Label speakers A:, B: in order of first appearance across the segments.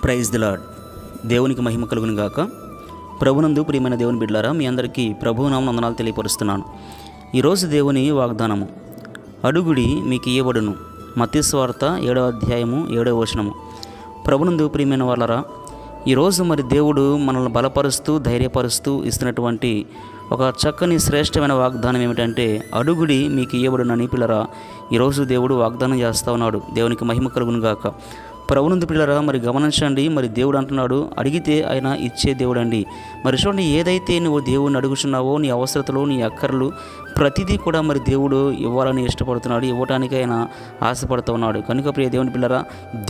A: Praise the lord. దేవునికి మహిమ కలుగును గాక. ప్రభునందు ప్రియమైన దేవుని బిడ్డలారా, మీ అందరికీ ప్రభునామమున వందనాలు తెలియపరుస్తున్నాను. ఈరోజు దేవుని వాగ్దానము, అడుగుడి మీకు ఇయ్యబడును. మత్తయి సువార్త 7వ అధ్యాయము 7వ వచనము. ప్రభునందు ప్రియమైన వాళ్ళరా, ఈరోజు మరి దేవుడు మనల్ని బలపరుస్తూ ధైర్యపరుస్తూ ఇస్తున్నటువంటి ఒక చక్కని శ్రేష్టమైన వాగ్దానం ఏమిటంటే, అడుగుడి మీకు ఇయ్యబడునని. పిల్లరా, ఈరోజు దేవుడు వాగ్దానం చేస్తూ ఉన్నాడు. దేవునికి మహిమ కలుగును గాక. ప్రభునందు పిల్లరా, మరి గమనించండి. మరి దేవుడు అంటున్నాడు, అడిగితే ఆయన ఇచ్చే దేవుడు అండి. మరి చూడండి, ఏదైతే నువ్వు దేవుడిని అడుగుతున్నావో, నీ అవసరతలు, నీ అక్కర్లు ప్రతిదీ కూడా మరి దేవుడు ఇవ్వాలని ఇష్టపడుతున్నాడు, ఇవ్వటానికి ఆయన ఆశపడుతూ ఉన్నాడు. కనుక ప్రియ దేవుని పిల్లరా,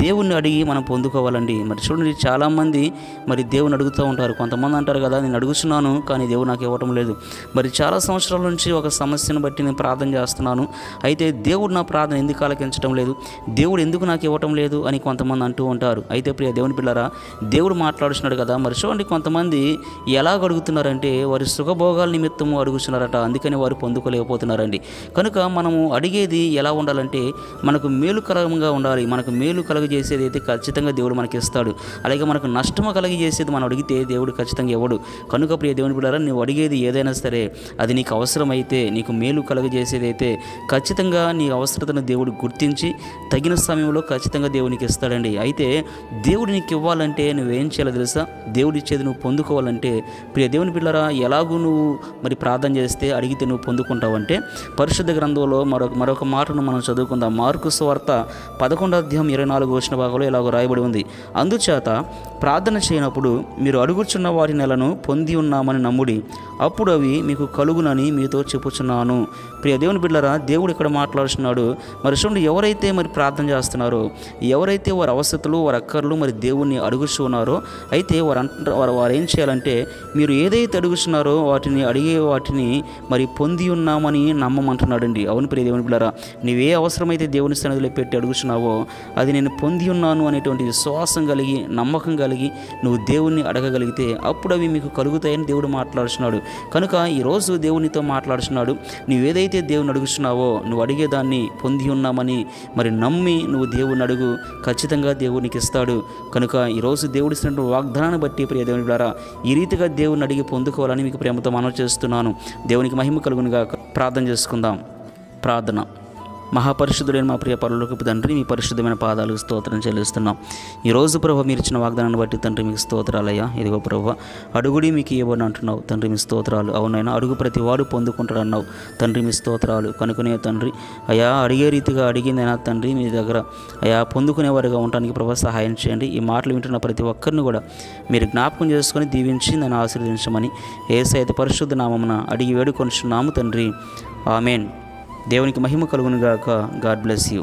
A: దేవుణ్ణి అడిగి మనం పొందుకోవాలండి. మరి చూడండి, చాలామంది మరి దేవుని అడుగుతూ ఉంటారు. కొంతమంది అంటారు కదా, నేను అడుగుతున్నాను కానీ దేవుడు నాకు ఇవ్వటం లేదు. మరి చాలా సంవత్సరాల నుంచి ఒక సమస్యను బట్టి నేను ప్రార్థన చేస్తున్నాను, అయితే దేవుడు నా ప్రార్థన ఎందుకు ఆలకించడం లేదు, దేవుడు ఎందుకు నాకు ఇవ్వటం లేదు అని కొంతమంది అంటూ ఉంటారు. అయితే ప్రియ దేవుని పిల్లరా, దేవుడు మాట్లాడుతున్నాడు కదా. మరి చూడండి, కొంతమంది ఎలా అడుగుతున్నారంటే, వారి సుఖభోగాల నిమిత్తము అడుగుతున్నారట, అందుకని వారు పొందుకోలేకపోతున్నారండి. కనుక మనము అడిగేది ఎలా ఉండాలంటే, మనకు మేలుకరంగా ఉండాలి. మనకు మేలు కలుగజేసేది అయితే ఖచ్చితంగా దేవుడు మనకి ఇస్తాడు. అలాగే మనకు నష్టము కలిగజేసేది మనం అడిగితే దేవుడు ఖచ్చితంగా ఇవ్వడు. కనుక ప్రియ దేవుని బిడ్డలారా, నువ్వు అడిగేది ఏదైనా సరే అది నీకు అవసరమైతే, నీకు మేలు కలుగజేసేది అయితే ఖచ్చితంగా నీ అవసరతను దేవుడు గుర్తించి తగిన సమయంలో ఖచ్చితంగా దేవునికి ఇస్తాడండి. అయితే దేవుడు నీకు ఇవ్వాలంటే నువ్వేం చేయాలో తెలుసా? దేవుడు ఇచ్చేది నువ్వు పొందుకోవాలంటే, ప్రియ దేవుని బిడ్డలారా, ఎలాగూ నువ్వు మరి ప్రార్థన చేస్తే అడిగితే నువ్వు పొందుకుంటావంటే, పరిశుద్ధ గ్రంథంలో మరొక మాటను మనం చదువుకుందాం. మార్కు సువార్త 11వ అధ్యాయం 24వ వచన భాగంలో ఇలాగ రాయబడి ఉంది, అందుచేత ప్రార్థన చేయనప్పుడు మీరు అడుగుచున్న వారి నెలను పొంది ఉన్నామని నమ్ముడి, అప్పుడు అవి మీకు కలుగునని మీతో చెప్పుచున్నాను. ప్రియ దేవుని బిడ్డలారా, దేవుడు ఇక్కడ మాట్లాడుతున్నాడు. మరి చూడండి, ఎవరైతే మరి ప్రార్థన చేస్తున్నారో, ఎవరైతే వారి అవసరతలు, వారి అక్కర్లు మరి దేవుణ్ణి అడుగుచున్నారో, అయితే వారు ఏం చేయాలంటే, మీరు ఏదైతే అడుగుతున్నారో వాటిని మరి పొంది ఉన్నామని నమ్మమంటున్నాడండి. అవును ప్రియ దేవుని బిడ్డలారా, నీవే అవసరమైతే దేవుని సన్నిధిలో పెట్టి అడుగుతున్నావో అది నేను పొంది ఉన్నాను అనేటువంటి విశ్వాసం కలిగి, నమ్మకం కలిగి నువ్వు దేవుణ్ణి అడగగలిగితే అప్పుడు అవి మీకు కలుగుతాయని దేవుడు మాట్లాడుతున్నాడు. కనుక ఈరోజు దేవునితో మాట్లాడుతున్నాడు. నువ్వేదైతే దేవుని అడుగుతున్నావో, నువ్వు అడిగేదాన్ని పొంది ఉన్నామని మరి నమ్మి నువ్వు దేవుని అడుగు, ఖచ్చితంగా దేవునికి ఇస్తాడు. కనుక ఈరోజు దేవుడు ఇస్తున్న వాగ్దానాన్ని బట్టి ప్రియ దేవుని ద్వారా ఈ రీతిగా దేవుని అడిగి పొందుకోవాలని మీకు ప్రేమతో మనవి చేస్తున్నాను. దేవునికి మహిమ కలుగునుగా. ప్రార్థన చేసుకుందాం. ప్రార్థన. మహాపరిశుద్ధుడైన మా ప్రియ పరలోకపు తండ్రి, మీ పరిశుద్ధమైన పాదాలకు స్తోత్రం చెల్లిస్తున్నాం. ఈరోజు ప్రభు మీరు ఇచ్చిన వాగ్దానాన్ని బట్టి తండ్రి మీకు స్తోత్రాలయ్యా. ఇదిగో ప్రభు, అడుగుడి మీకు ఇవ్వబడి అంటున్నావు తండ్రి, మీ స్తోత్రాలు. అవునైనా అడుగు ప్రతి వాడు పొందుకుంటాడు అన్నావు తండ్రి, మీ స్తోత్రాలు. కనుకనే తండ్రి అయా, అడిగే రీతిగా అడిగిందైనా తండ్రి మీ దగ్గర అయా పొందుకునేవారుగా ఉండడానికి ప్రభు సహాయం చేయండి. ఈ మాటలు వింటున్న ప్రతి ఒక్కరిని కూడా మీరు జ్ఞాపకం చేసుకొని దీవించి నన్ను ఆశీర్వదించమని యేసయ్య పరిశుద్ధ నామమున అడిగి వేడుకొనుచున్నాము తండ్రి. ఆమేన్. దేవునికి మహిమ కలుగును గాక. God bless you.